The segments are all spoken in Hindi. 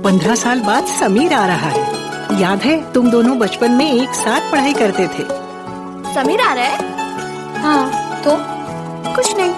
15 साल बाद समीर आ रहा है। याद है तुम दोनों बचपन में एक साथ पढ़ाई करते थे। समीर आ रहा है? हाँ तो कुछ नहीं।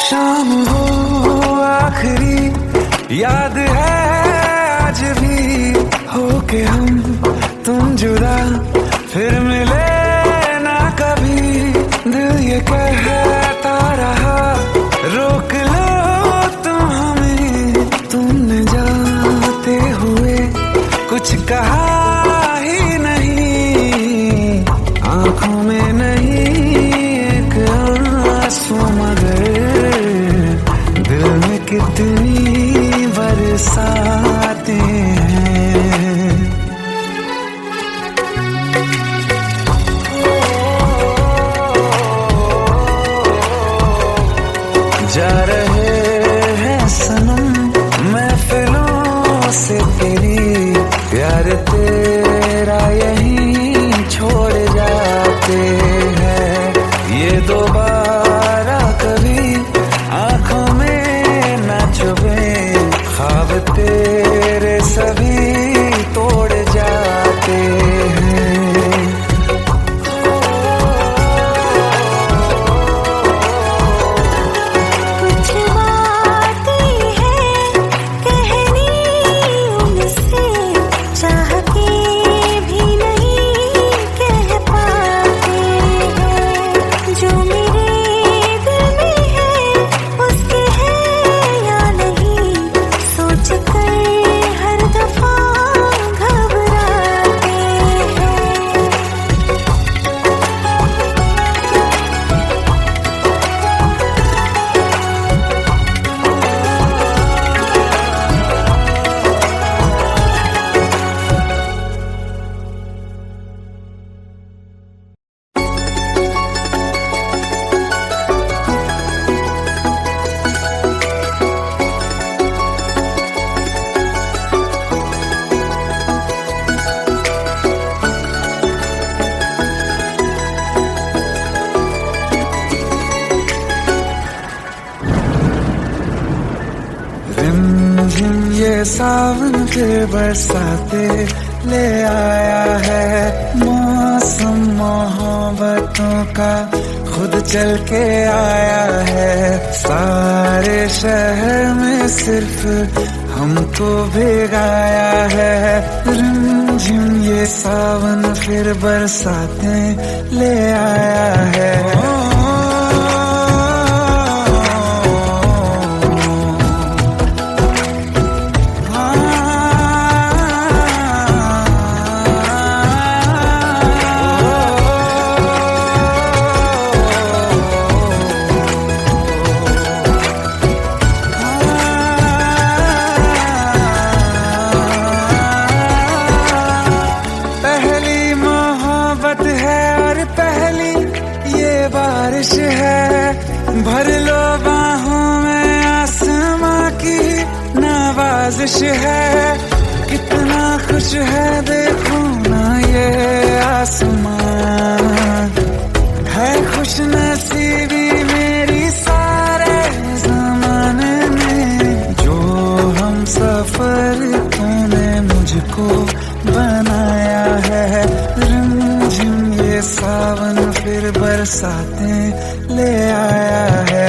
शाम हो आखिरी याद है आज भी, हो के हम तुम जुदा फिर मिले ना कभी। दिल ये कहता रहा रोक लो तुम हमें, तुमने जाते हुए कुछ कहा ही नहीं। आंखों में नहीं एक आंसू मगर दिल में कितनी बरसाते हैं। जा रहे हैं सनम महफिलों से तेरी, प्यार तेरा यहीं छोड़ जाते हैं। ये दोबारा कभी आंखों में न चुभे, ख्वाब तेरे सभी तोड़ जाते हैं। कुछ बातें हैं कहनी उनसे, चाह के भी नहीं कह पाते हैं। जो मेरे ये सावन फिर बरसाते ले आया है। मौसम मोहब्बतों का खुद चल के आया है। सारे शहर में सिर्फ हमको भिगाया है। रिमझिम ये सावन फिर बरसाते ले आया है। बारिश है भर लो बाहों में, आसमां की नवाजिश है। कितना खुश है देखो ना ये आसमां, है खुश नसीबी मेरी सारे ज़माने में। जो हम सफर तूने मुझको बनाया है। रिमझिम ये सावन फिर बरसाते ले आया है।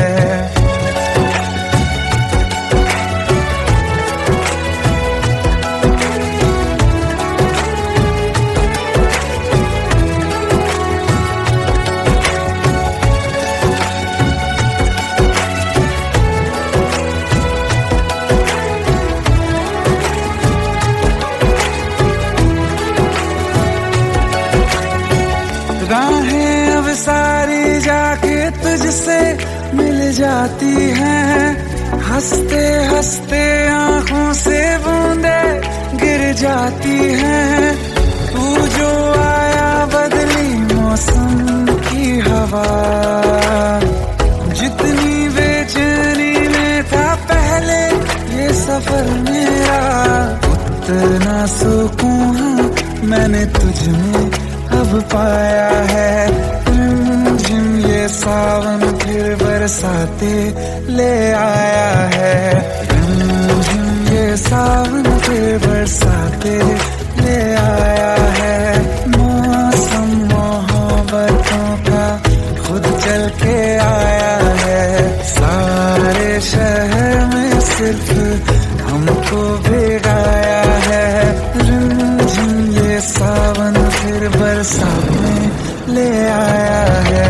राहें अब सारी जाके तुझसे मिल जाती हैं। हंसते हंसते आंखों से बूंदे गिर जाती हैं। तू जो आया बदली मौसम की हवा, जितनी बेचैनी में था पहले ये सफर मेरा, उतना सुकून मैंने तुझ में अब पाया है। रिमझिम ये सावन फिर बरसाते ले आया है। रिमझिम ये सावन फिर बरसाते ले आया है। मौसम मोहब्बतों का खुद चल के आया है। सारे शहर में सिर्फ हमको भिगाया है। रिमझिम ये सावन फिर बरसाते ले आया है।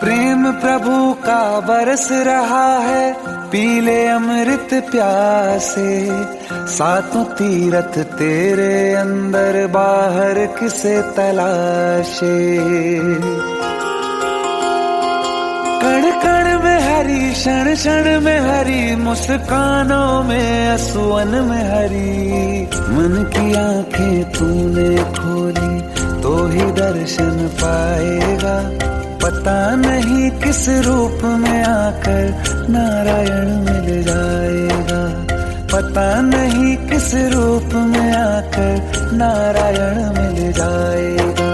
प्रेम प्रभु का बरस रहा है, पीले अमृत प्यासे। सातों तीरथ तेरे अंदर बाहर किसे तलाशे। कण कण में हरी, क्षण क्षण में हरी, मुस्कानों में असुवन में हरी। मन की आंखें तूने खोली तो ही दर्शन पाएगा। पता नहीं किस रूप में आकर नारायण मिल जाएगा। पता नहीं किस रूप में आकर नारायण मिल जाएगा।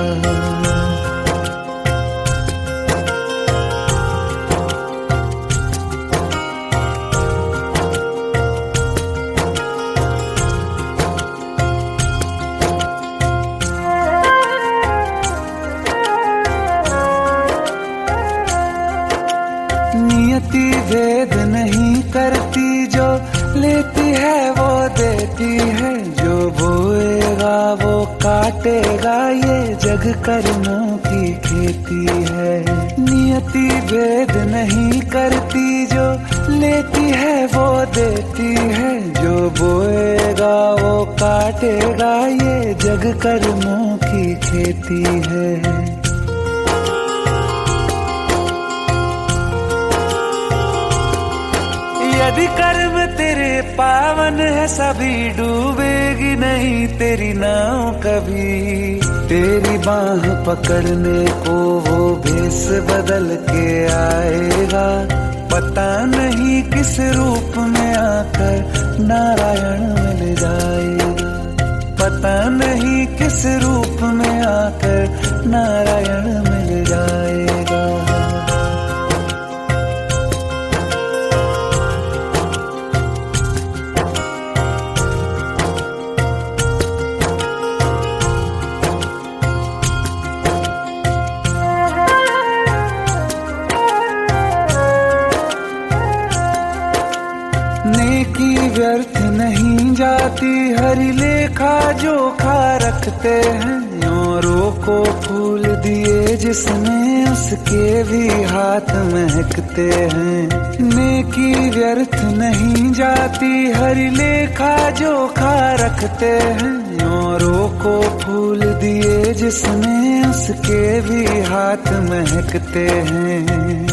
नियति नियति भेद नहीं करती, जो लेती है वो देती है, जो बोएगा वो काटेगा, ये जग कर्मों की खेती है। नियति भेद नहीं करती, जो लेती है वो देती है, जो बोएगा वो काटेगा, ये जग कर्मों की खेती है। यदि कर्म तेरे पावन है, सभी डूबेगी नहीं तेरी नाव कभी। तेरी बाह पकड़ने को वो भेष बदल के आएगा, पता नहीं किस रूप में आकर नारायण मिल जाएगा, पता नहीं किस रूप में आकर नारायण मिल जाएगा। नेकी व्यर्थ नहीं जाती, हरि लेखा जोखा रखते हैं, औरों को फूल दिए जिसने उसके भी हाथ महकते हैं। नेकी व्यर्थ नहीं जाती, हरि लेखा जोखा रखते हैं, औरों को फूल दिए जिसने उसके भी हाथ महकते हैं।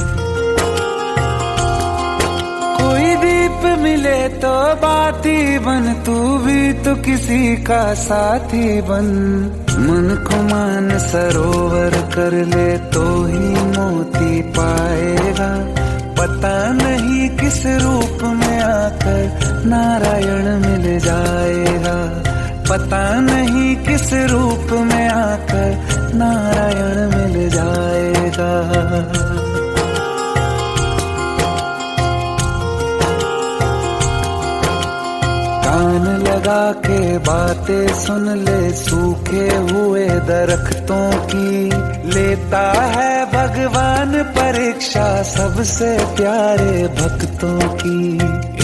कोई दीप मिले तो बाती बन, तू भी तो किसी का साथी बन। मन को मान सरोवर कर ले तो ही मोती पाएगा, पता नहीं किस रूप में आकर नारायण मिल जाएगा, पता नहीं किस रूप में आकर नारायण मिल जाएगा। कान लगा के बातें सुन ले सूखे हुए दरख्तों की, लेता है भगवान परीक्षा सबसे प्यारे भक्तों की।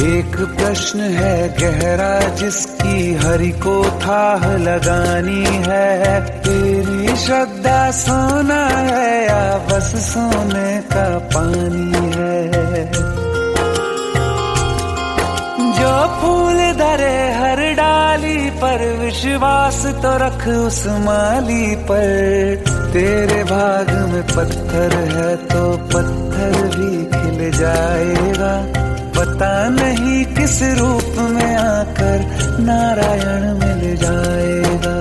एक प्रश्न है गहरा जिसकी हरि को थाह लगानी है, तेरी श्रद्धा सोना है या बस सोने का पानी है। जो फूल धरे हर डाली पर, विश्वास तो रख उस माली पर। तेरे भाग में पत्थर है तो पत्थर भी खिल जाएगा, पता नहीं किस रूप में आकर नारायण मिल जाएगा,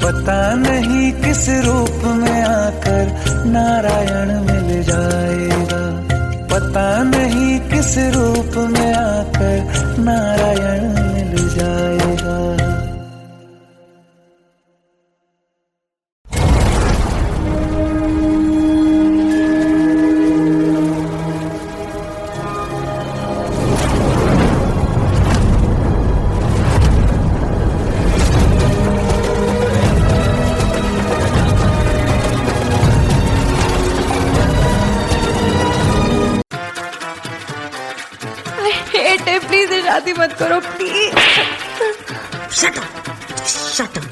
पता नहीं किस रूप में आकर नारायण मिल जाएगा, पता नहीं किस रूप में आकर नारायण मिल जाएगा। प्लीज शादी मत करो please. Shut up, shut up.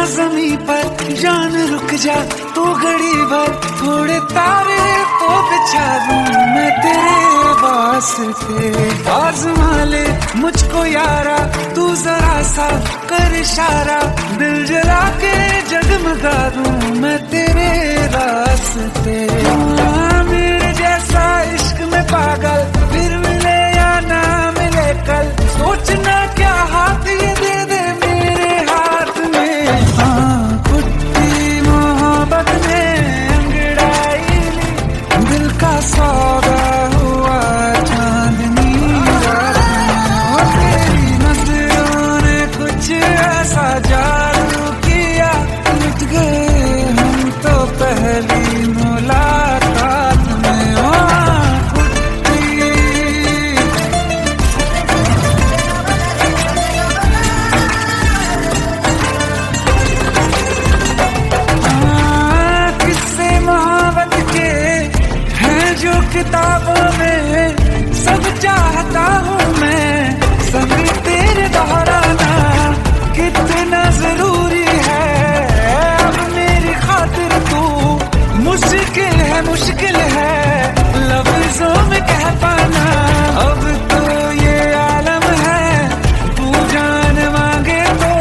जमी पर जान रुक जा तो घड़ी भर, थोड़े तारे तो बिछा दूं मैं तेरे वास्ते। आज़मा ले मुझको यारा तू जरा सा कर इशारा, दिल जला के जगमगा दूं मैं तेरे रास्ते। मेरे जैसा इश्क में पागल फिर मिले या ना मिले कल, सोचना क्या हाथ ये दे दे मेरे हाथ में। हाँ कुट्टी मोहब्बत में अंगड़ाई ली, दिल का सौदा हुआ चांदनी रात में। तेरी नजरों ने कुछ ऐसा जादू किया, लुट गए हम तो पहली मुलाकात में। किताबों में सब चाहता हूँ मैं, संग तेरे दोहराना कितना जरूरी है। अब मेरी खातिर तू मुश्किल है लफ्जों में कह पाना। अब तो ये आलम है तू जान मांगे तो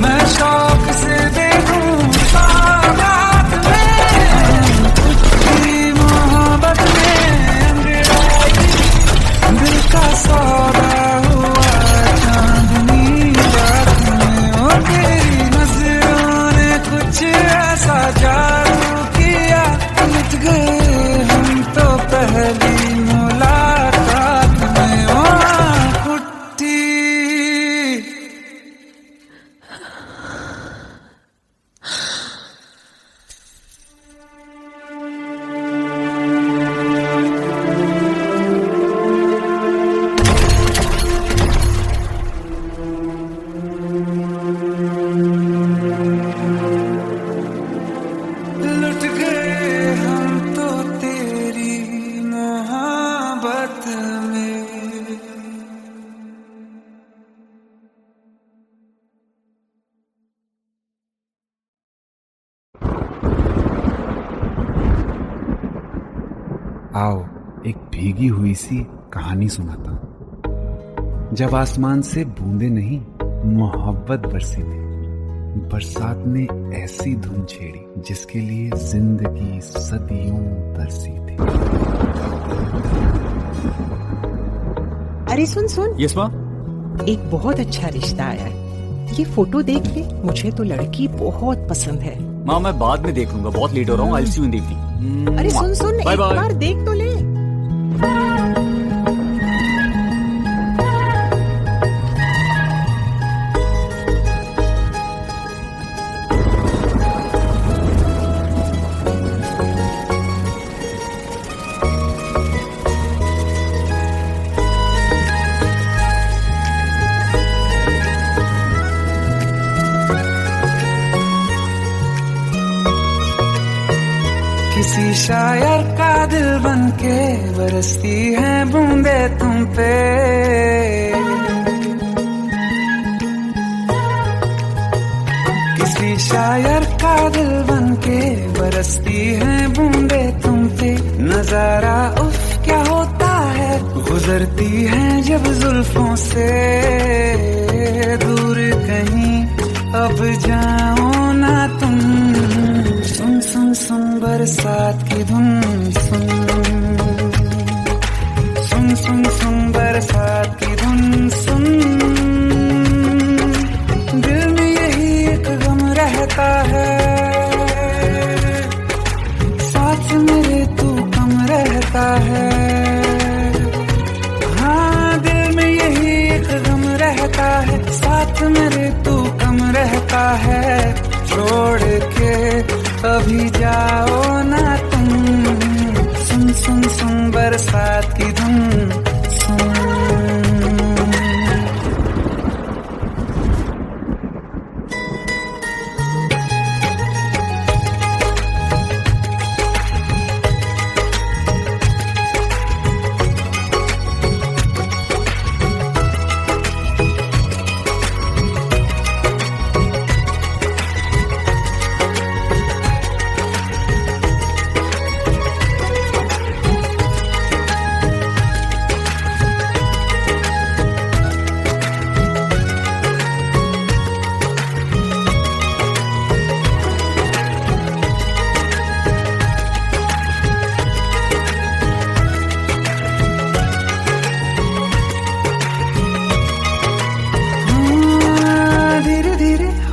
मैं शौक से दे दूँ सौगात में। तुझी मोहब्बत दिल का सौदा हुआ चांदनी रात में। और तेरी नजरों ने कुछ ऐसा जादू किया, लुट गए हम तो पहली मुलाकात में। ओ कुट्टी लुट गए हम तो तेरी मोहब्बत में। आओ एक भीगी हुई सी कहानी सुनाता हूं। जब आसमान से बूंदे नहीं मोहब्बत बरसी थी, बरसात ने ऐसी धुन छेड़ी जिसके लिए जिंदगी सदियों तरसी थी। अरे सुन सुन, यस माँ। एक बहुत अच्छा रिश्ता आया है, ये फोटो देख ले, मुझे तो लड़की बहुत पसंद है। माँ मैं बाद में देख लूंगा, बहुत लेट हो रहा हूँ। आई सी यू इन द इवनिंग। अरे सुन सुन, बाय एक बाय। बार देख तो ले। किसी शायर का दिल बनके बरसती है बूंदे तुम पे। किसी शायर का दिल बनके बरसती है बूंदे तुम पे। नजारा उफ क्या होता है, गुजरती है जब जुल्फों से दूर कहीं। अब जाओ ना तुम, सुन सुन सुन बरसात की धुन, सुन सुन सुन सुन बरसात की धुन सुन। दिल में यही एक गम रहता है, साथ मेरे तू कम रहता है। हाँ दिल में यही एक गम रहता है, साथ मेरे तू कम रहता है। छोड़ के अभी जाओ ना तुम, सुन सुन सुन बरसात की धुन सुन।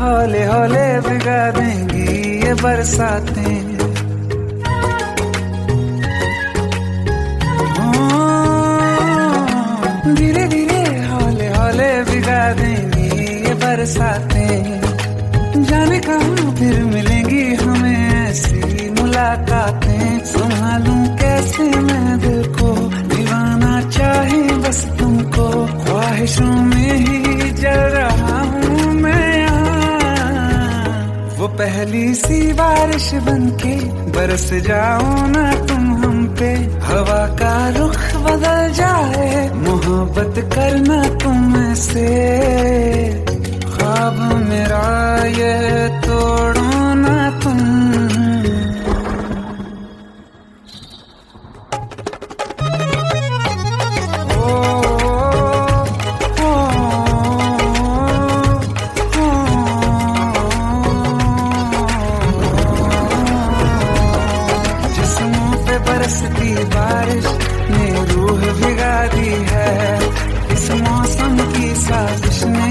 हौले हौले भिगा देंगी ये बरसातें। धीरे धीरे हौले हौले भिगा देंगी ये बरसातें। जाने कहाँ फिर मिलेंगी हमें ऐसी मुलाकातें। संभालूं कैसे मैं दिल को, दीवाना चाहे बस तुमको। ख्वाहिशों में ही जल रहा हूँ मैं यहाँ। वो पहली सी बारिश बनके बरस जाओ ना तुम हम पे। हवा का रुख बदल जाए, मोहब्बत करना तुम से। ख्वाब मेरा ये तोड़ो ना तुम। जिस्मों पे बरसती बारिश ने रूह भिगा दी है। इस मौसम की साजिश ने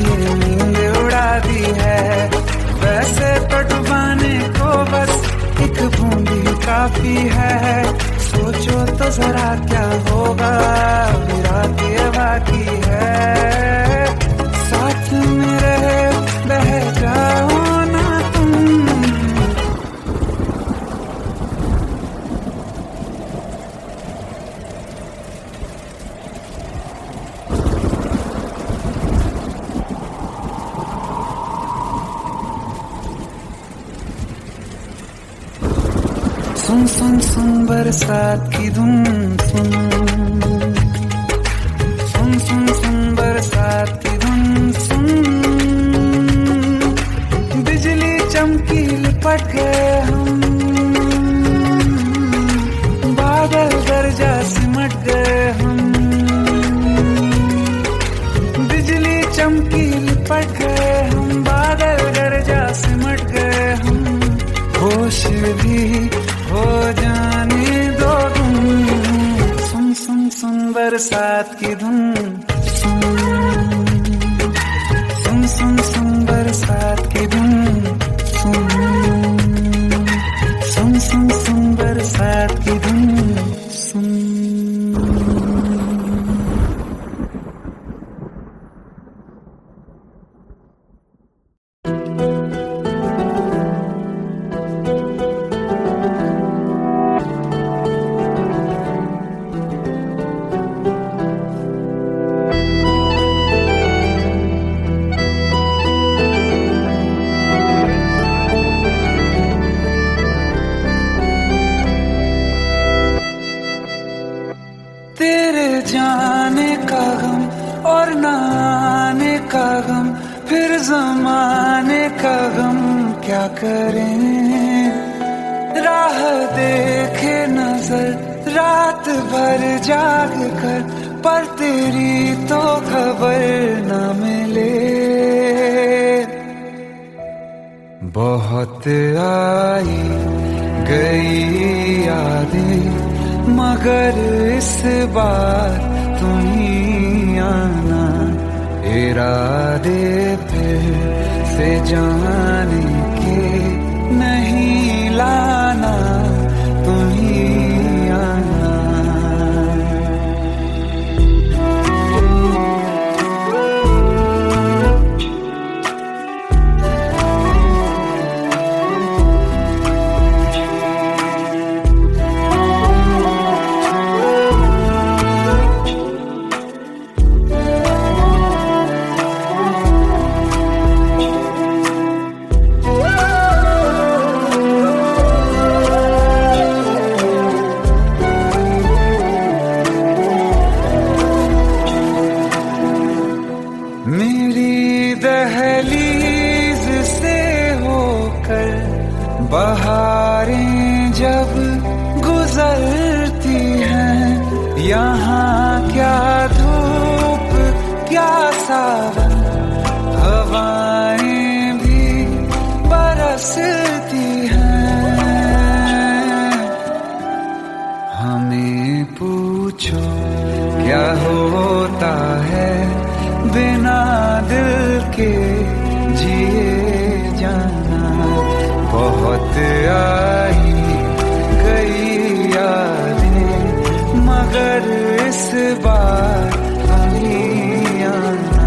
ये नींद उड़ा दी है। वैसे तो डुबाने को बस एक बूंद ही काफी है। सोचो तो जरा क्या होगा, रात ये बाकी है। साथ में रहे बह जाओ ना तुम। सुन सुन सुन बरसात की धुन सुन। सुन सुन सुन बरसात की धुन सुन। बिजली चमकी लिपट गए हम, बादल गरजा सिमट गए हम। बिजली चमकी लिपट गए हम, बादल गरजा सिमट गए हम। होश भी हो जाने दो तुम। सुन सुन सुन बरसात की धुन सुन। सुन सुन सुन बरसात की धुन सुन। सुन सुन सुन बरसात की धुन सुन। तेरे जाने का गम और न आने का गम, फिर जमाने का गम क्या करें। राह देखे नजर रात भर जाग कर, पर तेरी तो खबर न मिले। बहुत आई गई यादें, मगर इस बार तुम ही आना। इरादे फिर से जाने के नहीं लाना, तुम ही आना। मेरी दहलीज से होकर बहारें जब गुजरती हैं, यहाँ क्या धूप क्या सावन, हवाएं भी बरसती हैं। हमें पूछो क्या होता है बिना दिल के जिए जाना। बहुत आई गई यादें मगर इस बार तुम ही आना।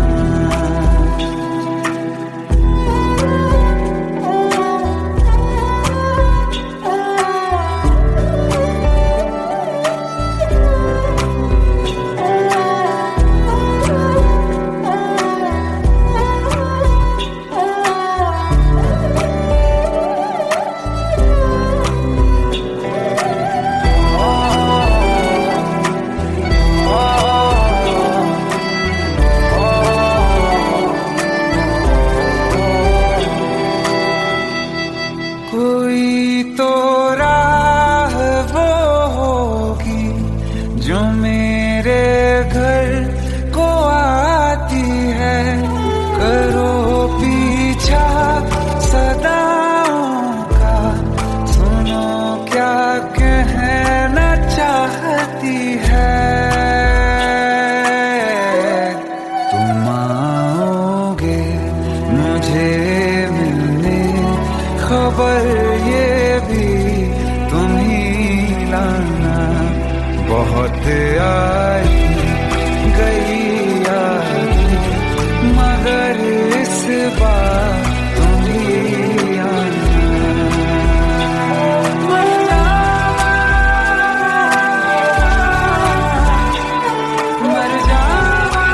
कोई तो राह वो होगी जो मेरे घर को आती है। करो पीछा सदाओं का, सुनो क्या कहना चाहती है। तुम आओगे मुझे मिलने, खबर ये भी तुम ही लाना। बहुत आई गई यादें मगर इस बार तुम ही आना। मर जावा, मर जावा।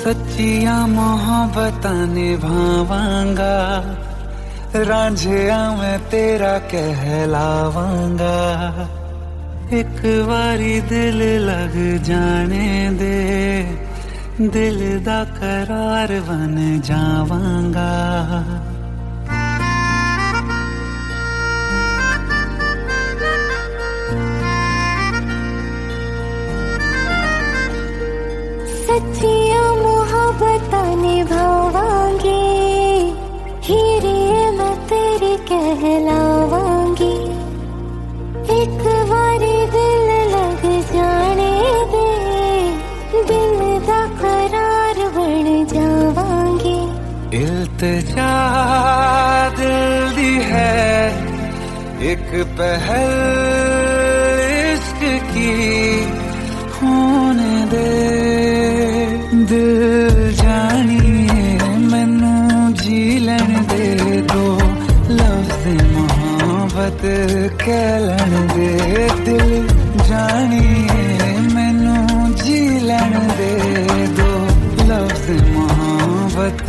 सच्चिया मोहब्बतां निभावांगा, रांझिया मैं तेरा कहलावांगा। एक बारी दिल लग जाने दे, दिल दा करार बन जावांगा। सच्चिया मोहब्बतां निभावांगी, हीरे मैं तेरी कहलावांगी। एक बारी दिल लग जाने दे, दिल दा करार बन जावांगी। इल्तिजा दिल दी है एक पहल इश्क की, होने दे दिल जानिए मैनू जी लैन दे। दो लफ्ज़ मोहब्बत कह लैन दे, दिल जानिए मैनू जी लैन दे। दो लफ्ज़ मोहब्बत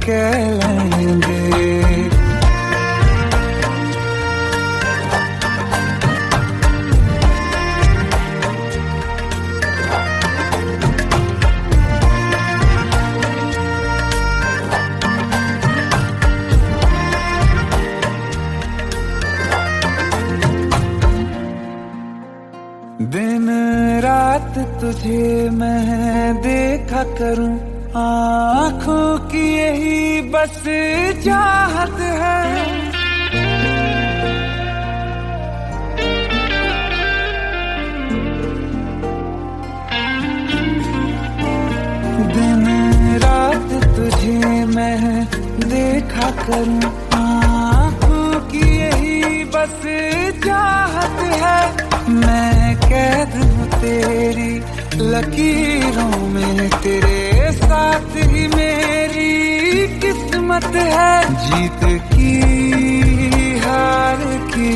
कह लैन दे। दिन रात तुझे मैं देखा करूं, आँखों की यही बस चाहत है। दिन रात तुझे मैं देखा करूं, आँखों की यही बस चाहत है। मैं कैद हूँ तेरी लकीरों में, तेरे साथ ही मेरी किस्मत है। जीत की हार की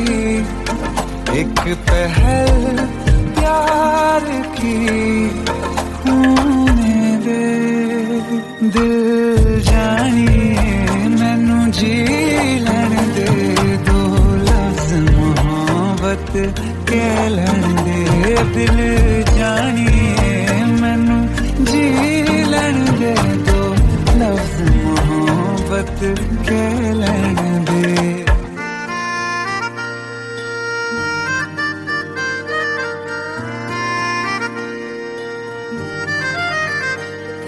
एक पहल प्यार की, होने दे कह लैण दे दिल जानिए मैनू जी लैण दे दो लफ्ज मोहब्बत कह लैण दे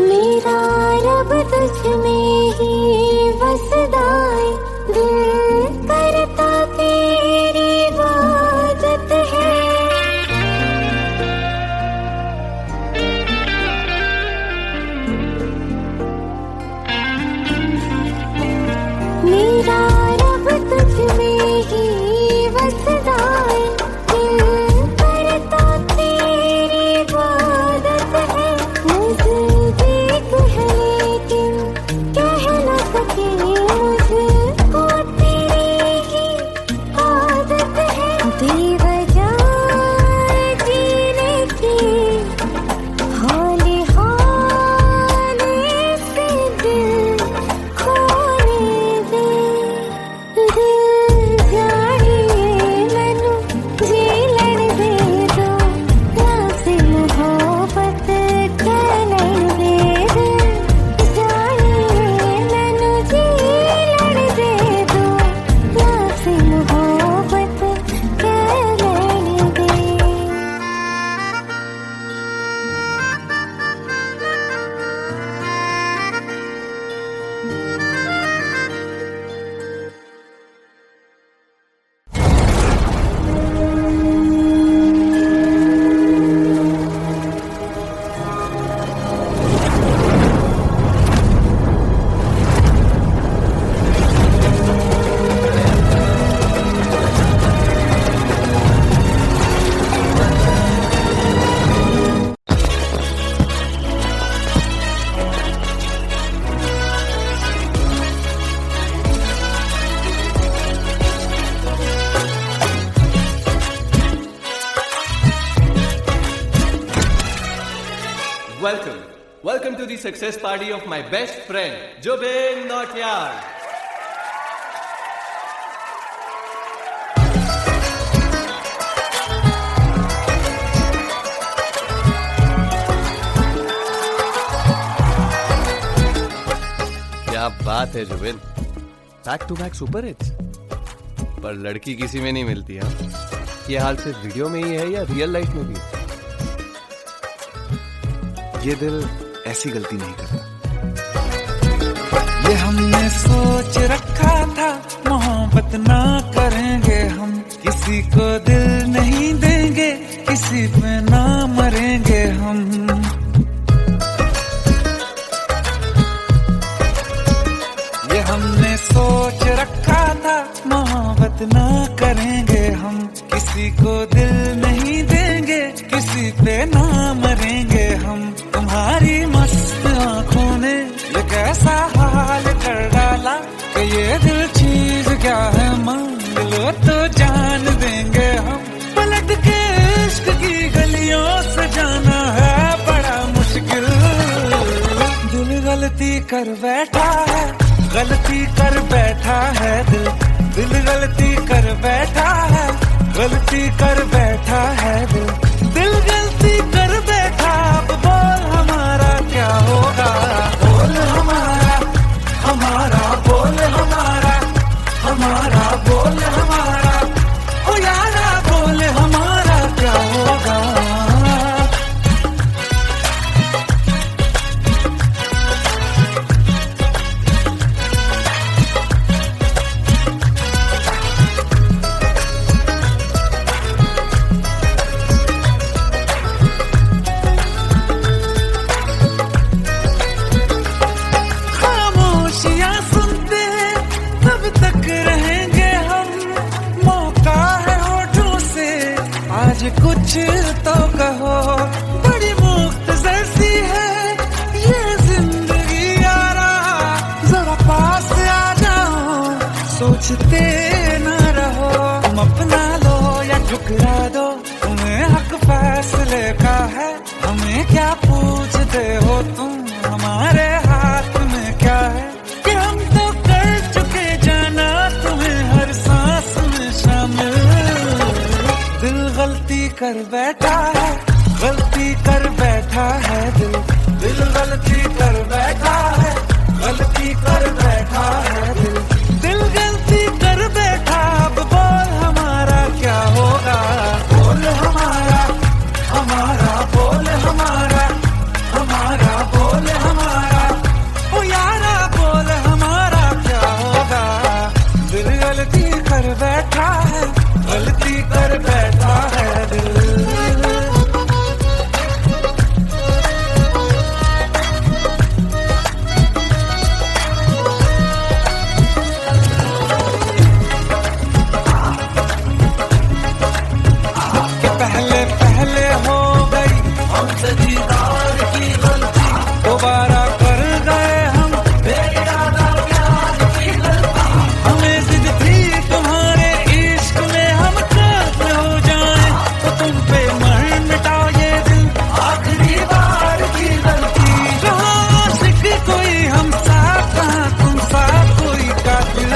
मेरा रब तुझ में ही बसदा है दिल करता तेरी इबादत है मेरा रब तुझ में ही बसदा है दिल करता तेरी इबादत है नज़दीक है लेकिन कह न सके मुझको तेरी ही आदत है बेवजह जीने की हौले हौले से दिल खोने दे दिल जानिए मैनू जी लैण दे दो लफ्ज़ मोहब्बत कह लैण दे दिल जानिए मैनू जी लैण दे दो लफ्ज़ मोहब्बत कह लैण दे Welcome to the success party of my best friend, Jubin Nautiyal. क्या बात है Zubin, back to back super hits. पर लड़की किसी में नहीं मिलती। हाँ, ये हाल सिर्फ वीडियो में ही है या रियल लाइफ में भी? ये दिल ऐसी गलती नहीं करता। ये हमने सोच रखा था मोहब्बत ना करेंगे हम, किसी को दिल नहीं देंगे, किसी पे ना मरेंगे हम। ये हमने सोच रखा था मोहब्बत ना करेंगे हम, किसी को दिल नहीं देंगे, किसी पे ना मरेंगे हम। तुम्हारी मस्त आंखों ने ये कैसा हाल कर डाला कि ये दिल चीज क्या है मांग लो तो जान देंगे हम। पलट के इश्क की गलियों से जाना है बड़ा मुश्किल। दिल गलती कर बैठा है, गलती कर बैठा है दिल, दिल गलती कर बैठा है, गलती कर बैठा है दिल, दिल गलती कर बैठा। अब बोल हमारा क्या होगा, बोल हमारा, हमारा बोल हमारा, हमारा बोल हमारा, ओ यारा बोल हमारा क्या होगा। कुछ तो कहो, बड़ी मुख्तसर सी है ये जिंदगी यारा, जरा पास आ जाओ, सोचते न रहो। तुम अपना लो या ठुकरा दो, तुम्हें हक फैसले का है। हमें क्या पूछते हो तुम, हमारे हाथ में क्या है कि हम तो कर चुके जाना तुम्हें हर सांस में शामिल। कर बैठा है, गलती कर बैठा है दिल, दिल गलती कर बैठा है, गलती कर बैठा है दिल, दिल गलती कर बैठा। अब बोल हमारा क्या होगा, बोल हमारा, हमारा बोल हमारा, हमारा बोल हमारा, ओ यारा बोल हमारा क्या होगा। दिल गलती कर बैठा है, गलती कर बैठा है दिल। पहले पहले हो गई हमसे दीदार की गलती, दोबारा कर गए हम बेइरादा प्यार की गलती। हमें जिद थी तुम्हारे इश्क में हम कर्ज हो जाएं, तो तुम पे मर मिटा ये दिल, आखिरी बार की गलती। कहाँ आशिक कोई हम साथ, कहाँ तुम साथ कोई कातिल।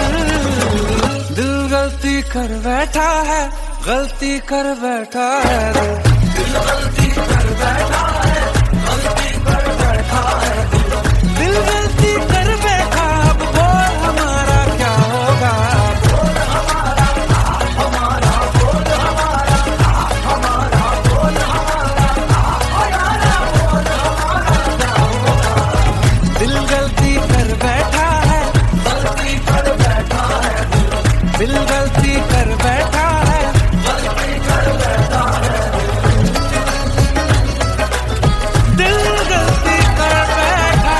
दिल गलती कर बैठा है, गलती कर बैठा है दिल गलती कर बैठा है, गलती कर बैठा है दिल गलती कर बैठा। अब बोल हमारा क्या होगा, बोल हमारा, हमारा बोल हमारा, हमारा बोल हमारा, बोल हमारा क्या होगा। दिल गलती कर बैठा है, गलती कर बैठा है दिल गलती कर बैठा है, गलती कर बैठा है दिल गलती कर बैठा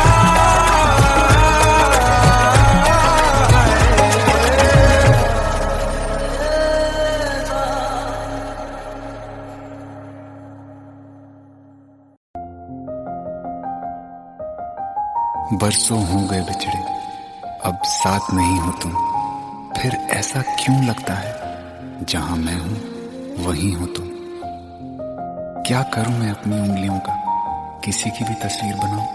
बरसों हो गए बिछड़े, अब साथ नहीं हो तुम, फिर ऐसा क्यों लगता है जहां मैं हूं वहीं हो तुम। क्या करूं मैं अपनी उंगलियों का, किसी की भी तस्वीर बनाऊं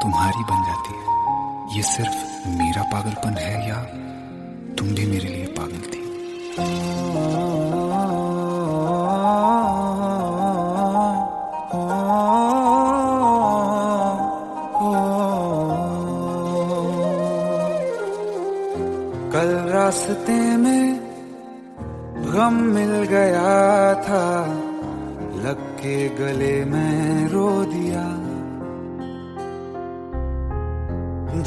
तुम्हारी बन जाती है। ये सिर्फ मेरा पागलपन है या तुम भी मेरे लिए पागल थी। कल रास्ते में गम मिल गया था, लग के गले में रो दिया।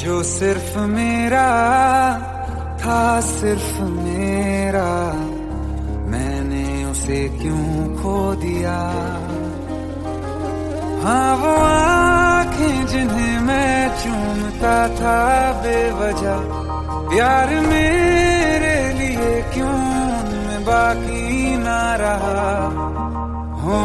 जो सिर्फ मेरा था, सिर्फ मेरा, मैंने उसे क्यों खो दिया। हाँ वो आँखें जिन्हें मैं चूमता था बेवजह, प्यार मेरे लिए क्यों उनमें बाकी ना रहा हो।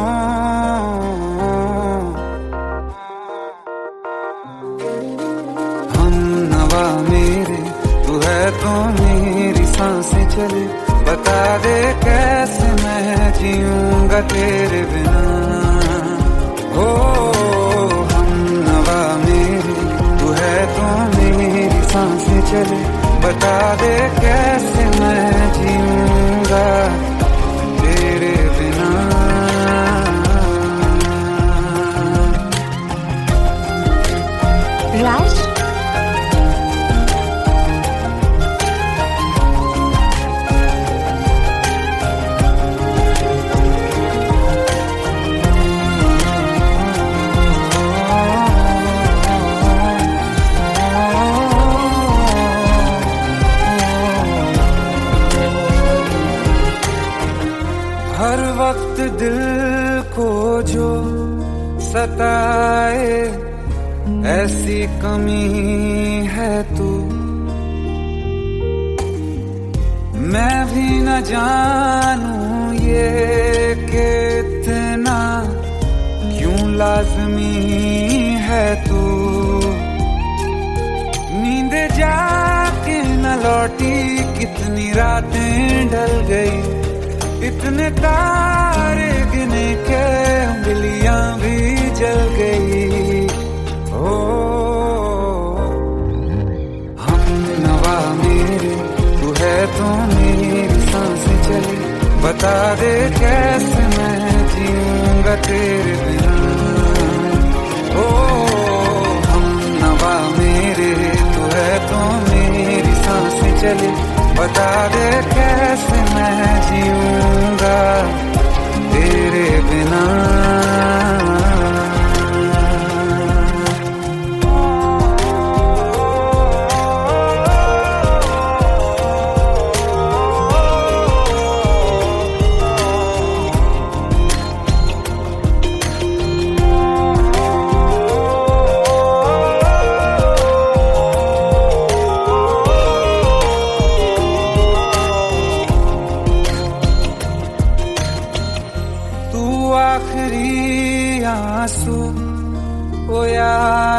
हम नवा मेरे, तू है तो मेरी सांसें चले, बता दे कैसे मैं जीऊंगा तेरे बिना। हो हम नवा मेरे, तू है तो मेरी सांसें चले, बता दे कैसे मैं जीऊंगा तेरे बिना। राज, हर वक्त दिल को जो सताए, ऐसी कमी है तू। मैं भी न जानूं ये कि इतना क्यों लाज़मी है तू। नींद जाके न लौटी, कितनी रातें ढल गई, इतने तारे गिने के उंगलियां भी जल गई। ओ हम नवा मेरे, तू है तो मेरी सांसें चली, बता दे कैसे मैं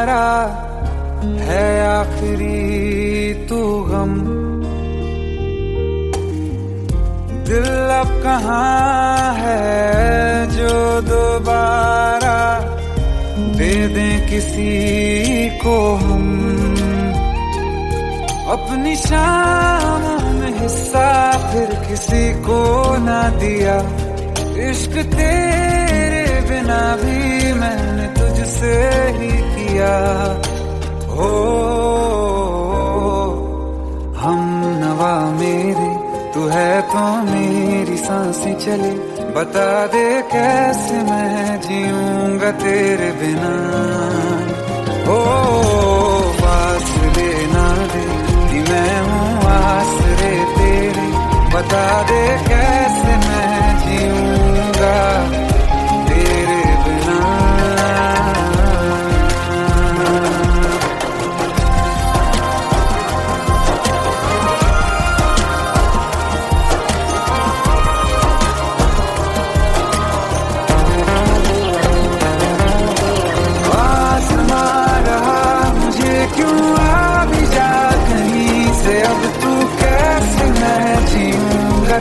दोबारा है आखिरी तू गम। दिल अब कहाँ है जो दोबारा दे दें किसी को हम। अपनी शामों में हिस्सा फिर किसी को ना दिया। इश्क तेरे बिना भी मैंने तुझसे ही किया। हो हम नवा मेरे तू है तो मेरी सांसें चले। बता दे कैसे मैं जीऊंगा तेरे बिना। ओ फासले ना दे कि मैं हूँ आसरे तेरे। बता दे कैसे मैं जीऊंगा तेरे बिना।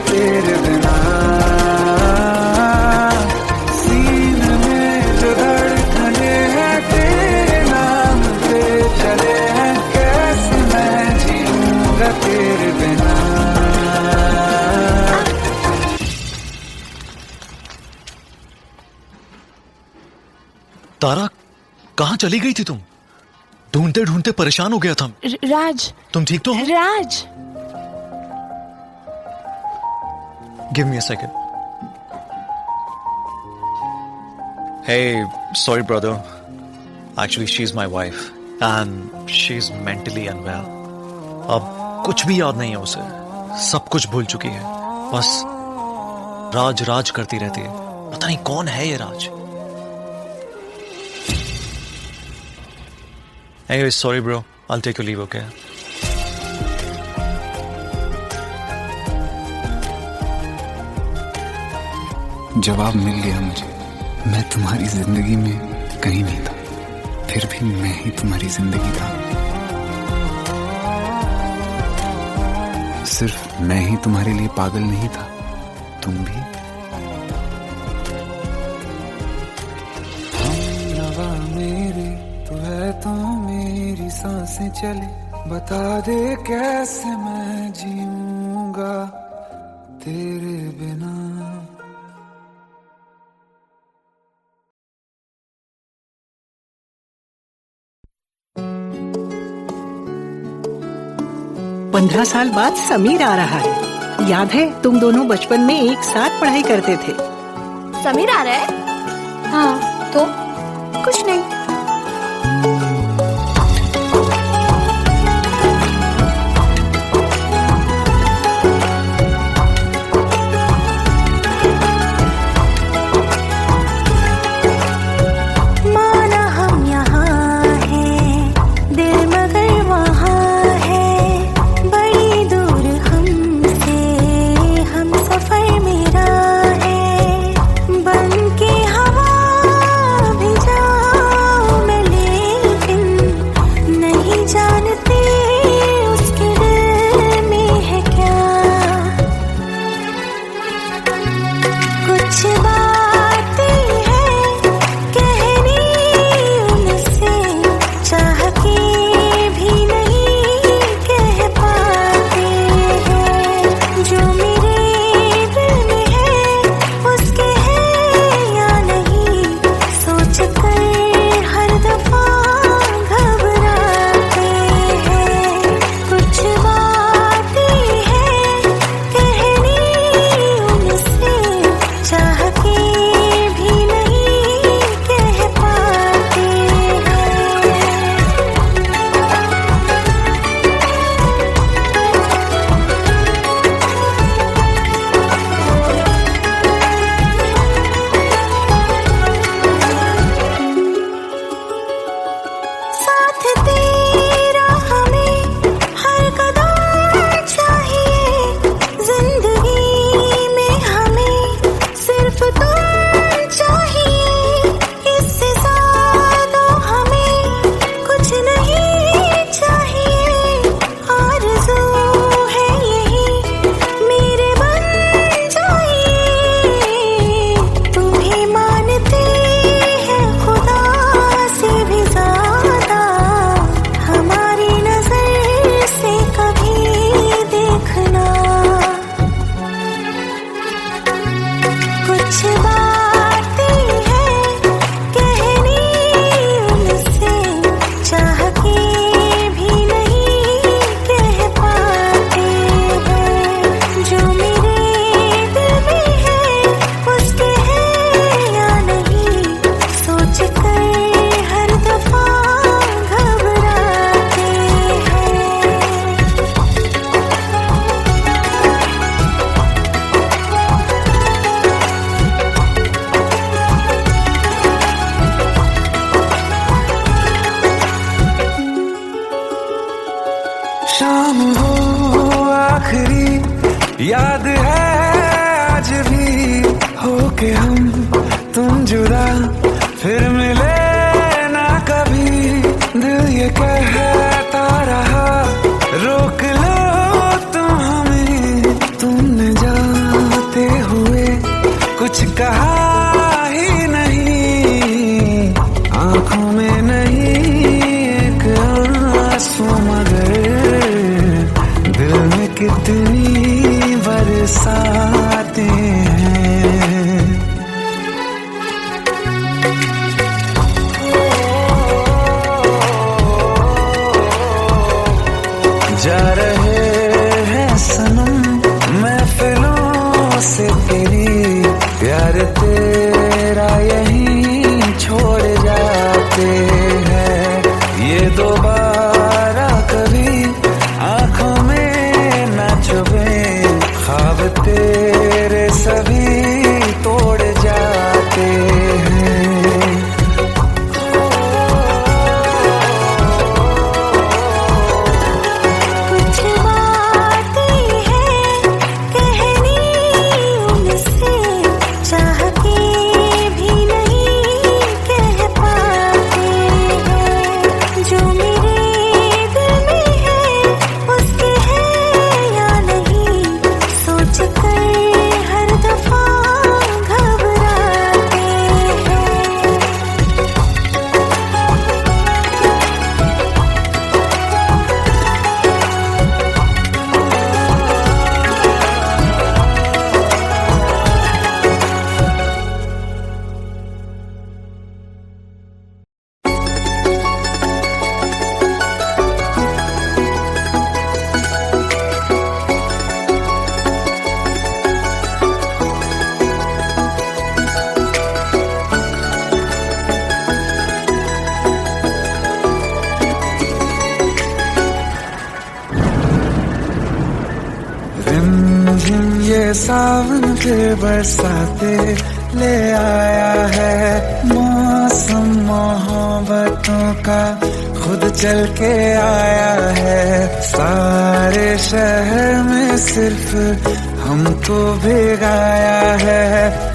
तेरे बिना सीने में जो धड़कने हैं तेरे नाम पे चले हैं। कैसे मैं जीऊंगा तेरे बिना। तारा कहाँ चली गई थी तुम? ढूंढते ढूंढते परेशान हो गया था। राज, तुम ठीक तो हो? राज, Give me a second. Hey, sorry brother. Actually, she's my wife and she's mentally unwell. अब कुछ भी याद नहीं है उसे, सब कुछ भूल चुकी है। बस राज राज करती रहती है। पता नहीं कौन है ये राज। Anyway, sorry bro. I'll take your leave, okay? जवाब मिल गया मुझे। मैं तुम्हारी जिंदगी में कहीं नहीं था, फिर भी मैं ही तुम्हारी जिंदगी था। सिर्फ मैं ही तुम्हारे लिए पागल नहीं था, तुम भी। हम नवा मेरे तू है तो मेरी सांसें चले। बता दे कैसे मैं जीऊंगा तेरे बिना। पंद्रह साल बाद समीर आ रहा है। याद है तुम दोनों बचपन में एक साथ पढ़ाई करते थे। समीर आ रहा है? हाँ, तो कुछ नहीं। शाम हो आखिरी याद है आज भी, होके हम तुम जुदा फिर मिले ना कभी। दिल ये कहता रहा रोक लो तुम हमें, तुमने जाते हुए कुछ कहा ही नहीं। आंखों में नहीं एक आंसू मगर दिल में कितनी बरसाते हैं। जा रहे हैं सनम महफिलों से तेरी, प्यार तेरा यहीं छोड़ जाते हैं। ये दोबारा कभी आंखों में न चुभे, ख्वाब तेरे सभी तोड़ जाते हैं। कुछ बातें हैं कहनी उनसे, चाह के भी नहीं कह पाते हैं। जो मेरे दिल में है उसके है या नहीं, सोच कर हर दफा घबराते हैं। रिमझिम ये सावन फिर बरसाते ले आया है। मौसम मोहब्बतों का खुद चल के आया है। सारे शहर में सिर्फ हमको भिगाया है।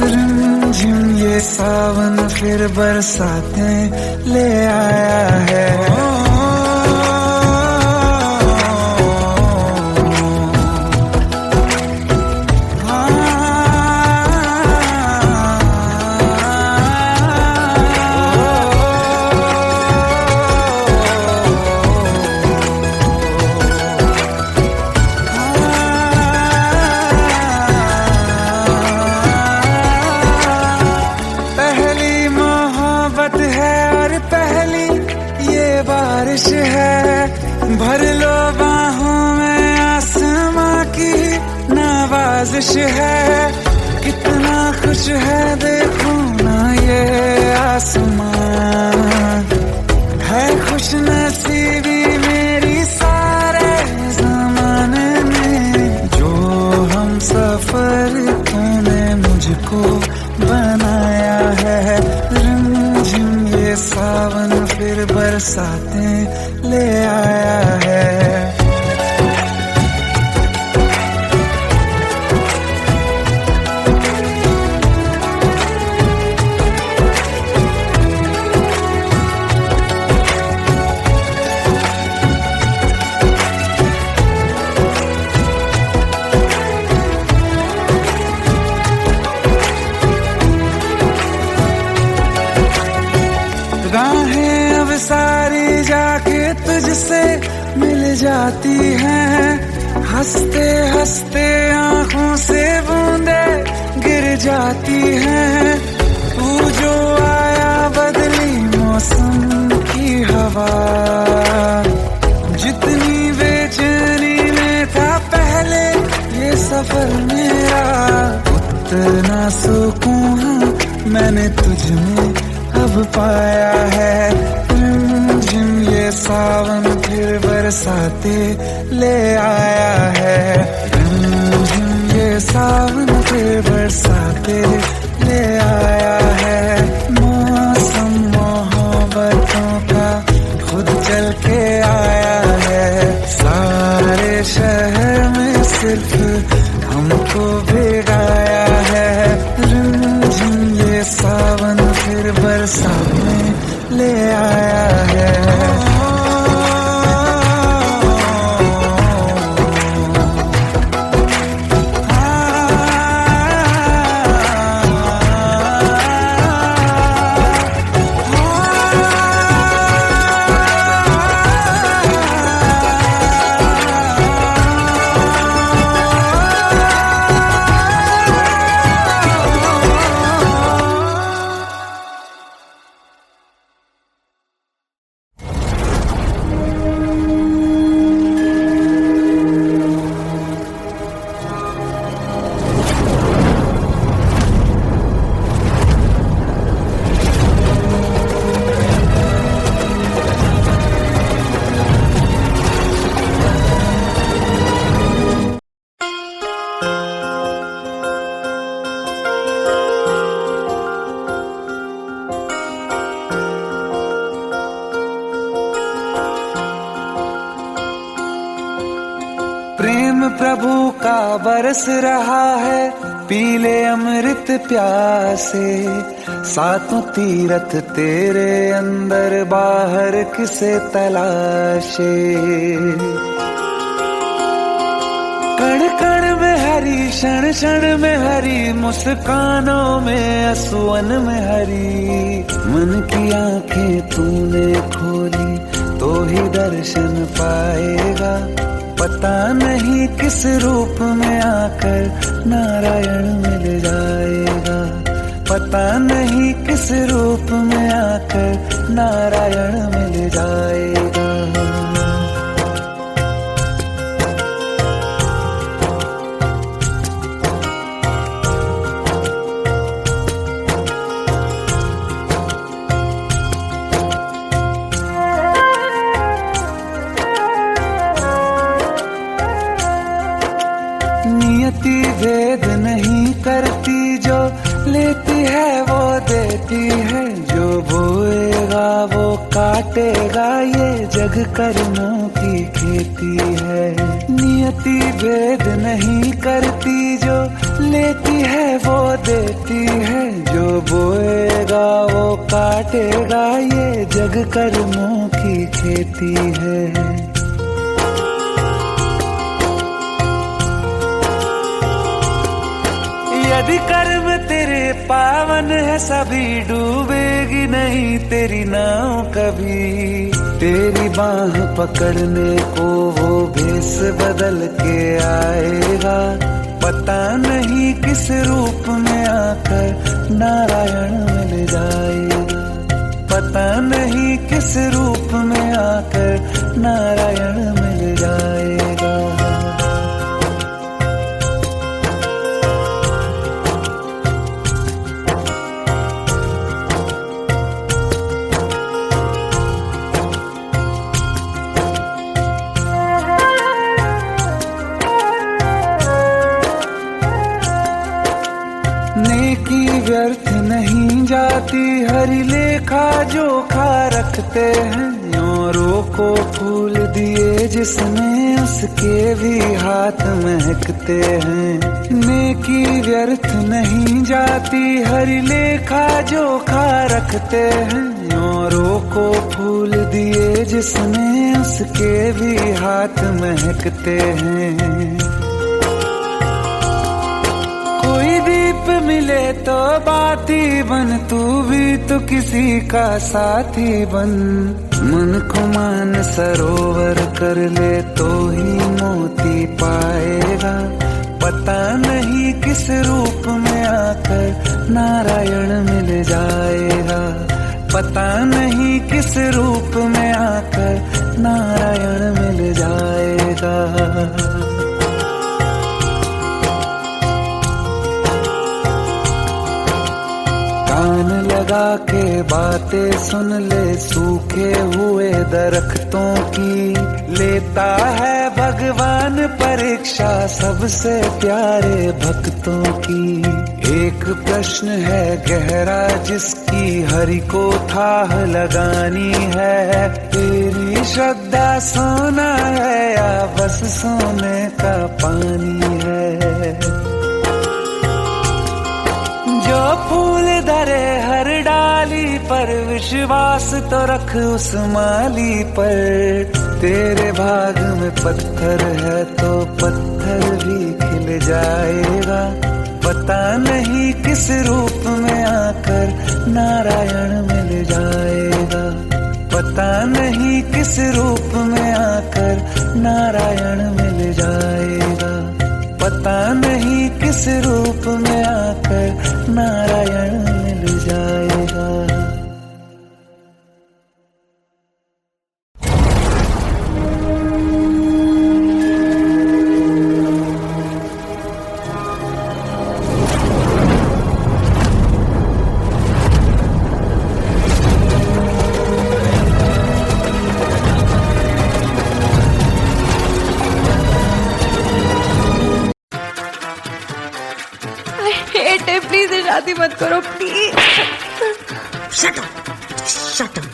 रिमझिम ये सावन फिर बरसाते ले आया है। पहली मोहब्बत है और पहली ये बारिश है। भर लो बाहों में आसमां की नवाजिश है। कितना खुश है देखो ना ये आसमां, है खुश नसीबी मेरी सारे जमाने में। जो हम सफर तूने मुझको बनाया है। रिमझिम ये सावन फिर बरसाते ले आया है। राहें अब सारी जाके तुझसे मिल जाती हैं। हंसते हंसते आंखों से बूंदे गिर जाती हैं। तू जो आया बदली मौसम की हवा, जितनी बेचैनी में था पहले ये सफर मेरा, उतना सुकून मैंने तुझ में अब पाया है। रिमझिम ये सावन फिर बरसाते ले आया है। रिमझिम ये सावन फिर बरसाते ले आया है। मौसम मोहब्बतों का खुद चल के आया है। सिर्फ हमको भिगाया है। रिमझिम ये सावन फिर बरसात में ले आया है। प्रेम प्रभु का बरस रहा है, पीले अमृत प्यासे। सातों तीरथ तेरे अंदर बाहर किसे तलाशे। कण कण में हरी, क्षण क्षण में हरी, मुस्कानों में असुवन में हरी। मन की आंखें तूने खोली तो ही दर्शन पाएगा। पता नहीं किस रूप में आकर नारायण मिल जाएगा। पता नहीं किस रूप में आकर नारायण मिल जाएगा। नियति भेद नहीं करती, जो लेती है वो देती है। जो बोएगा वो काटेगा, ये जग कर्मों की खेती है। नियति भेद नहीं करती, जो लेती है वो देती है। जो बोएगा वो काटेगा, ये जग कर्मों की खेती है। यदि कर्म तेरे पावन है, सभी डूबेगी नहीं तेरी नाव कभी। तेरी बाह पकड़ने को वो भेष बदल के आएगा। पता नहीं किस रूप में आकर नारायण मिल जाएगा। पता नहीं किस रूप में आकर नारायण मिल जाएगा। नेकी व्यर्थ नहीं जाती, हरि लेखा जोखा रखते हैं। औरों को फूल दिए जिसने, उसके भी हाथ महकते हैं। नेकी व्यर्थ नहीं जाती, हरि लेखा जोखा रखते हैं। औरों को फूल दिए जिसने, उसके भी हाथ महकते हैं। कोई दीप मिले तो बाती बन, तू भी तो किसी का साथी बन। मन को मान सरोवर कर ले तो ही मोती पाएगा। पता नहीं किस रूप में आकर नारायण मिल जाएगा। पता नहीं किस रूप में आकर नारायण मिल जाएगा। कान लगा के बातें सुन ले, सूखे हुए दरख्तों की। लेता है भगवान परीक्षा सबसे प्यारे भक्तों की। एक प्रश्न है गहरा जिसकी हरि को थाह लगानी है। तेरी श्रद्धा सोना है या बस सोने का पानी है। जो फूल धरे हर डाली पर विश्वास तो रख उस माली पर। तेरे भाग में पत्थर है तो पत्थर भी खिल जाएगा। पता नहीं किस रूप में आकर नारायण मिल जाएगा। पता नहीं किस रूप में आकर नारायण मिल जाएगा। पता नहीं किस रूप में आकर नारायण मिल जाएगा। प्लीज शादी मत करो please. Shut up, shut up.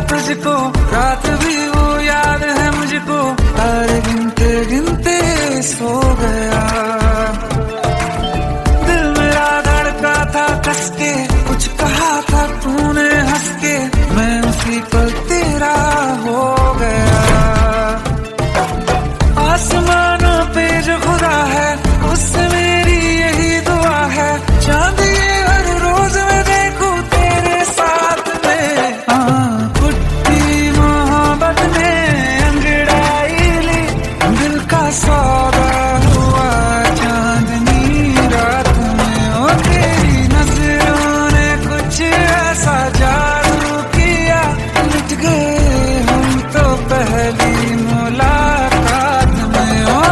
तुझको रात भी वो याद है मुझको। तारे गिनते गिनते सो गया। दिल मेरा धड़का था कस के। कुछ कहा था तूने हंस के। मैं उसी पल तेरा हो गया। आसमानों पे जो खुदा है उससे मेरी यही दुआ है। चांद ये हर रोज मैं देखूं तेरे साथ में। सौदा हुआ चांदनी रात में। ओ तेरी नजरों ने कुछ ऐसा जादू किया। लुट गए हम तो पहली मुलाकात में। ओ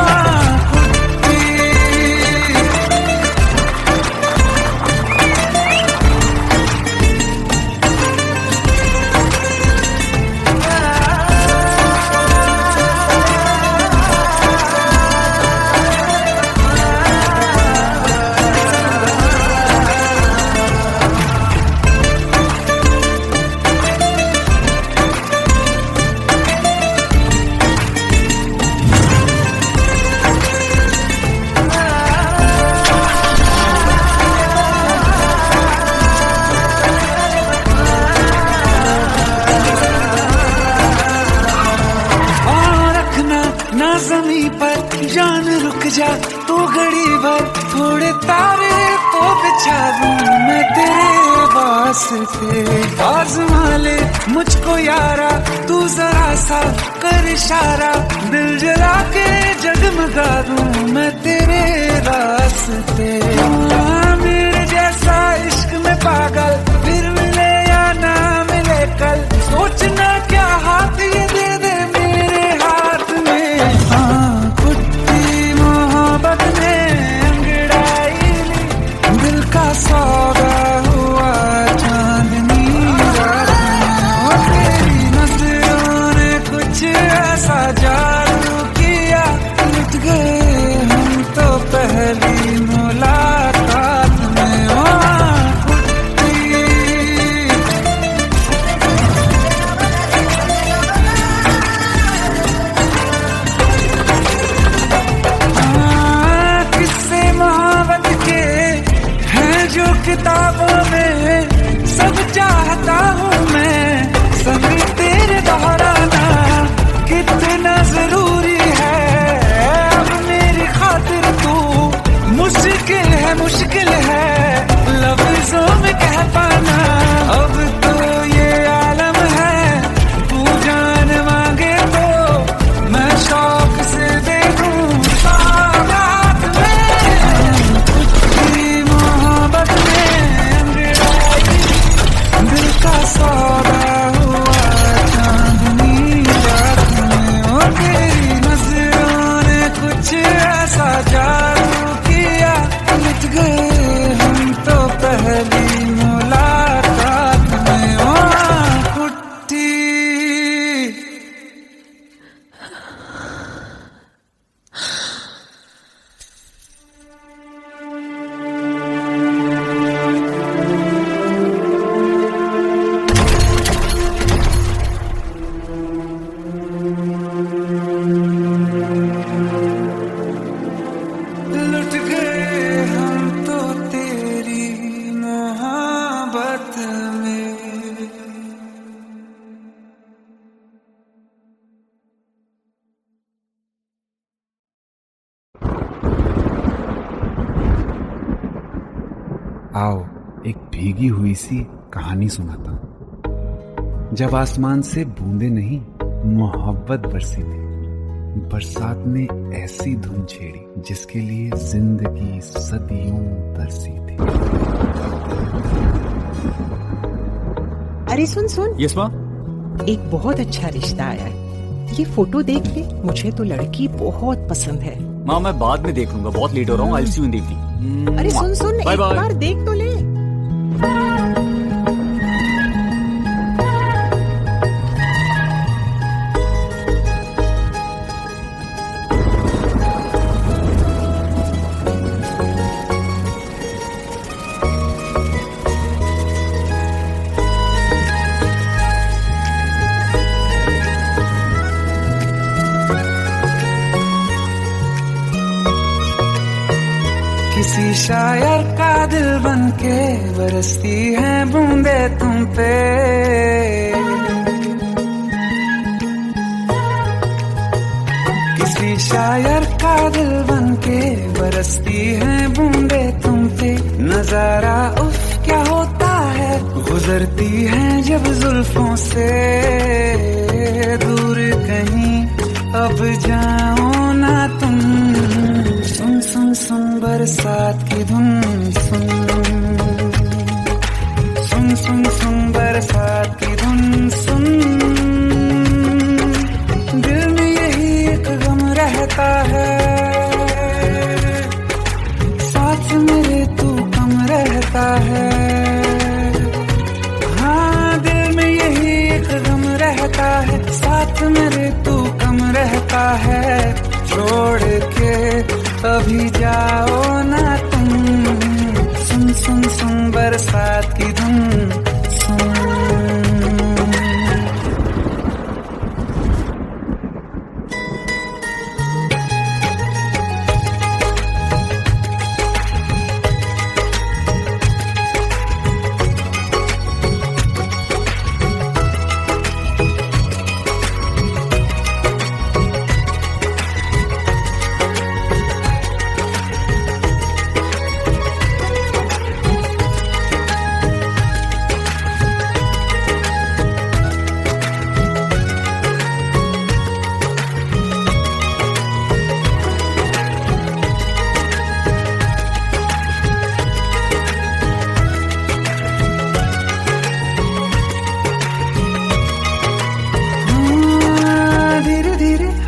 ज़मीं पर जान रुक जा तू घड़ी भर। थोड़े तारे तो बिछा दूं मैं तेरे वास्ते। आज़मा ले मुझको यारा तू जरा सा कर इशारा। दिल जला के जगमगा दूं मैं तेरे रास्ते। मेरे जैसा इश्क में पागल फिर मिले या ना मिले कल। सोचना क्या हाथ ये दे दे मेरे हाथ में। कुट्टी मोहब्बत ने अंगड़ाई ली। दिल का सौदा हुआ चांदनी रात में। तेरी नजरों ने कुछ ऐसा जादू किया। लुट गए हम तो पहली मुलाकात में। कुट्टी आओ एक भीगी हुई सी कहानी सुनाता हूं। जब आसमान से बूंदे नहीं मोहब्बत बरसी थी, बरसात ने ऐसी धुन छेड़ी जिसके लिए जिंदगी सदियों तरसी थी। अरे सुन सुन, यस माँ। एक बहुत अच्छा रिश्ता आया है, ये फोटो देख ले। मुझे तो लड़की बहुत पसंद है। माँ मैं बाद में देख लूंगा, बहुत लेट हो रहा हूँ। आई सी यू इन द इवनिंग। अरे सुन सुन, बाय एक बाय। बार देख तो ले। किसी शायर का दिल बन के बरसती है बूंदे तुम पे। किसी शायर का दिल बन के बरसती है बूंदे तुम पे। नजारा उफ क्या होता है, गुजरती है जब जुल्फों से। दूर कहीं अब जाओ ना तुम, सुन सुन सुन बरसात की धुन। सुन सुन सुन सुन बरसात की धुन। सुन दिल में यही एक गम रहता है, साथ मेरे तू कम रहता है। हाँ दिल में यही एक गम रहता है, साथ मेरे तू कम रहता है। छोड़ के अभी जाओ ना तुम, सुन सुन सुन बरसात की धुन। सुन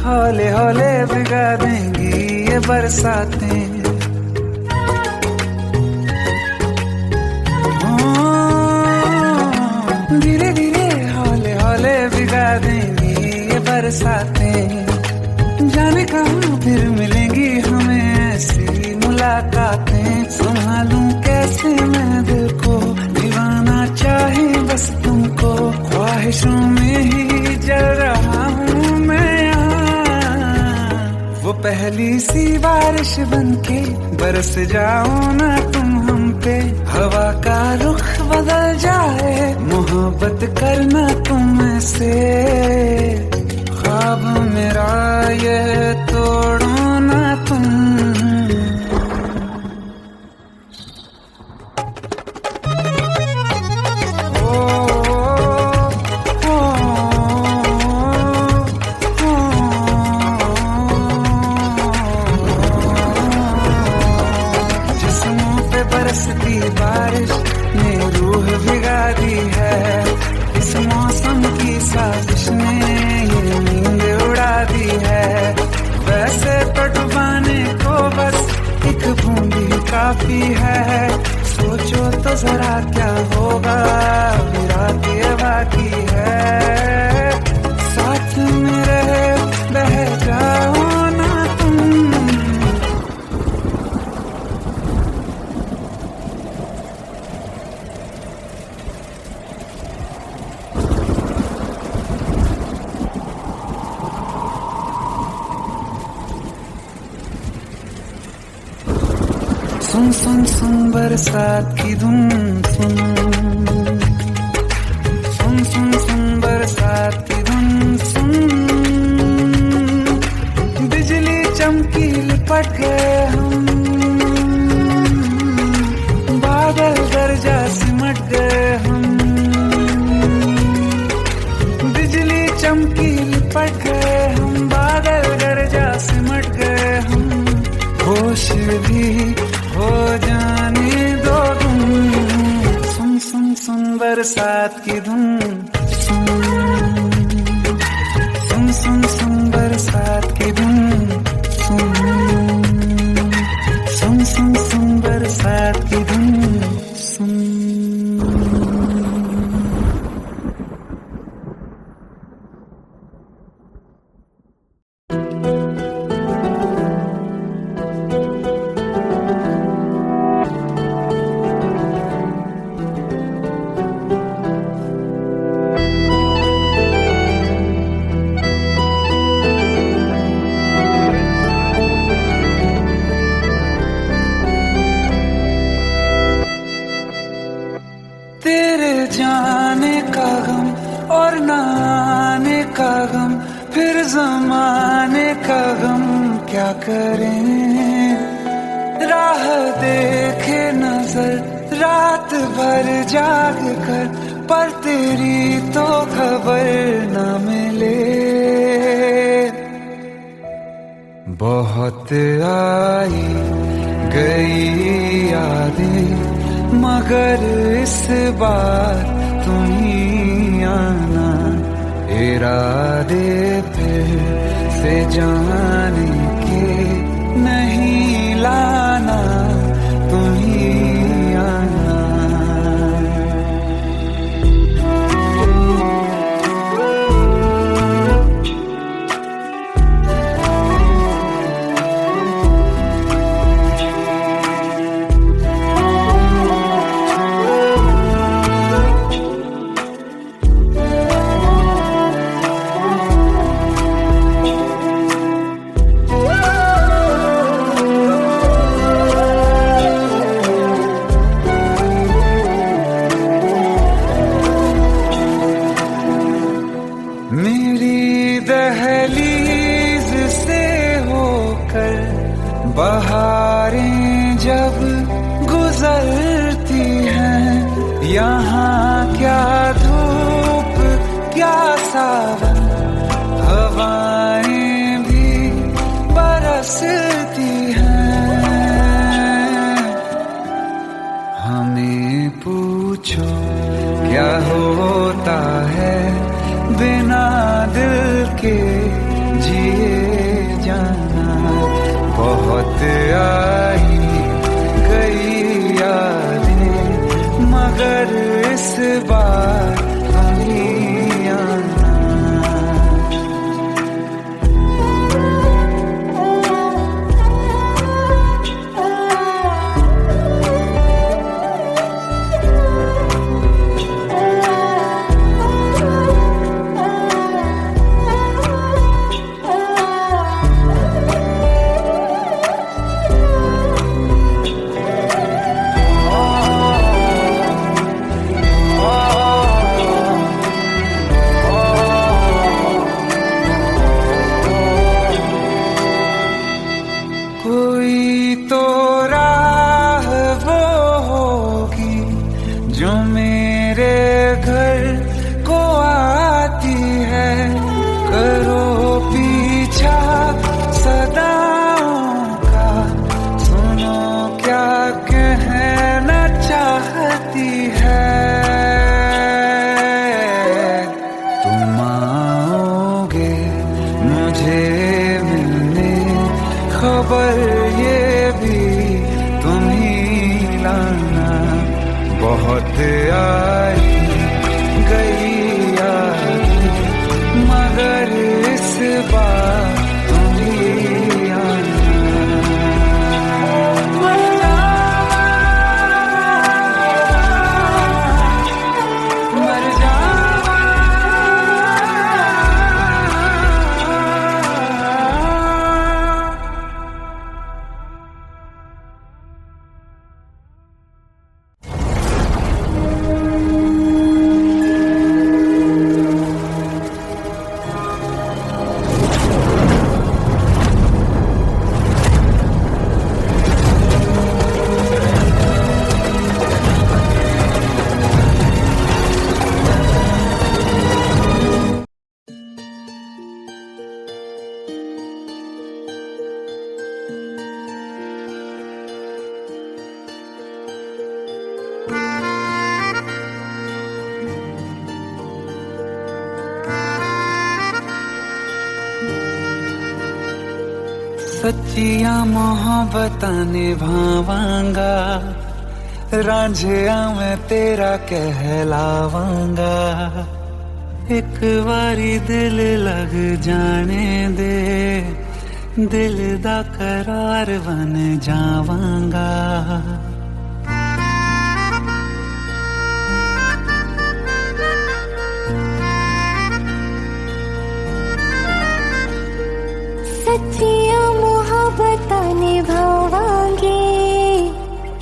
हौले हौले भिगा देंगी ये बरसातें। धीरे धीरे हौले हौले भिगा देंगी ये बरसातें। जाने कहाँ फिर मिलेंगी हमें ऐसी मुलाकातें। संभालूं कैसे मैं दिल को, दीवाना चाहे बस तुमको। ख्वाहिशों में ही जल रहा हूँ मैं यहाँ। वो पहली सी बारिश बनके बरस जाओ ना तुम हम पे। हवा का रुख बदल जाए, मोहब्बत करना तुम से। ख्वाब मेरा ये तोड़ो ना तुम। बरसती बारिश ने रूह भिगा दी है। इस मौसम की साजिश ने ये नींद उड़ा दी है। वैसे तो डुबाने को बस एक बूंद ही काफी है। सोचो तो जरा क्या होगा, रात ये बाकी है। साथ मेरे बह जाओ ना तुम। सुन सुन सुन बरसात की धुन। सुन सुन सुन सुन बरसात की धुन। सुन बिजली चमकी लिपट गए हम, बादल सुन सुन बरसात की धुन सुन सुन सुन सुन बरसात की धुन सुन। तेरे जाने का गम और न आने का गम, फिर जमाने का गम क्या करें। राह देखे नजर रात भर जाग कर, पर तेरी तो खबर न मिले। बहुत आई गई यादें मगर इस बार तुम ही आना। इरादे फिर से जाने के नहीं लाना, तुम ही आना। मेरी दहलीज से होकर बहारें जब गुजरती हैं, यहाँ क्या धूप क्या सावन, हवाएं भी बरसती हैं। हमें पूछो क्या होता है बिना दिल के जिए जाना। बहुत आई गई यादें मगर इस बार तुम ही आना। कोई तो राह वो होगी जो मेरे घर को आती है। करो पीछा सदाओं का, सुनो क्या कहना चाहती है। तुम आओगे मुझे मिलने, खबर ये भी तुम ही लाना। बहुत आई गई यादें मगर इस बार तुम ही आना। मर जावा, मर जावा। सच्चिया मोहब्बतां निभावांगा, रांझिया मैं तेरा कहलावांगा। एक बारी दिल लग जाने दे, दिल दा करार बन जावांगा। सच्चिया मोहब्बतां निभावांगी,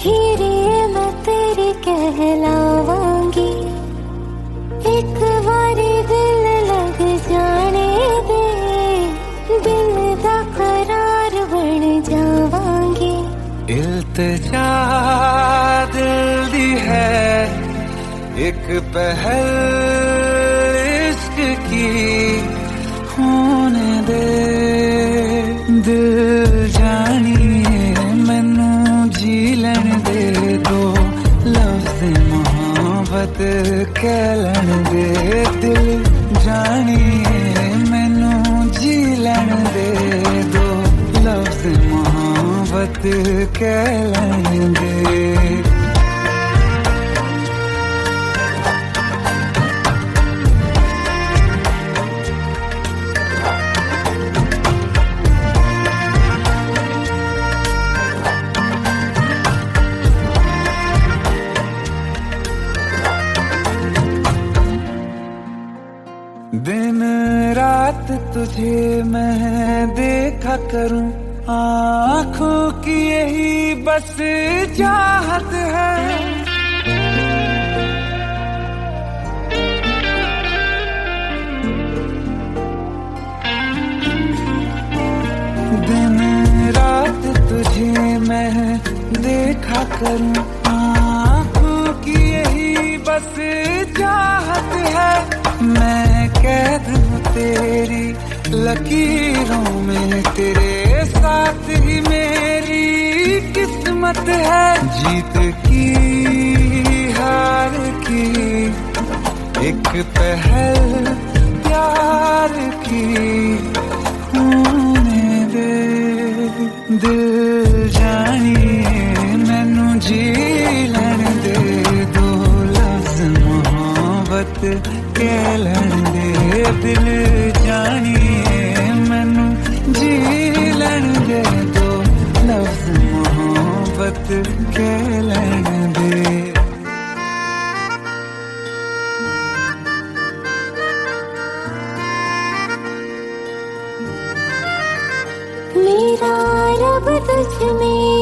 हीरे मैं तेरी कहलावांगी। एक बारी दिल लग जाने दे, दिल दा करार बन जावांगी। इल्तिजा दिल दी है एक पहल इश्क की, होने दे दिल जानिए मैनू जी लैन दे, दो लफ्ज़ मोहब्बत कह लैन दे। दिल जानिए मैनू जी लैन दे, दो लफ्ज़ मोहब्बत कह लैन दे। दिन रात तुझे मैं देखा करूं, आँखों की यही बस चाहत है। दिन रात तुझे मैं देखा करूं, आँखों की यही बस चाहत है। मैं कैद हूँ तेरी लकीरों में, तेरे साथ ही मेरी किस्मत है। जीत की हार की एक पहल प्यार की, होने दे दिल जानिए मैनू जी लैन दे, दो लफ्ज़ मोहब्बत कह लैन दे। दिल जानिए मैनू जी लैन दे, दो लफ्ज़ मोहब्बत कह लैन दे। मेरा रब तुझ में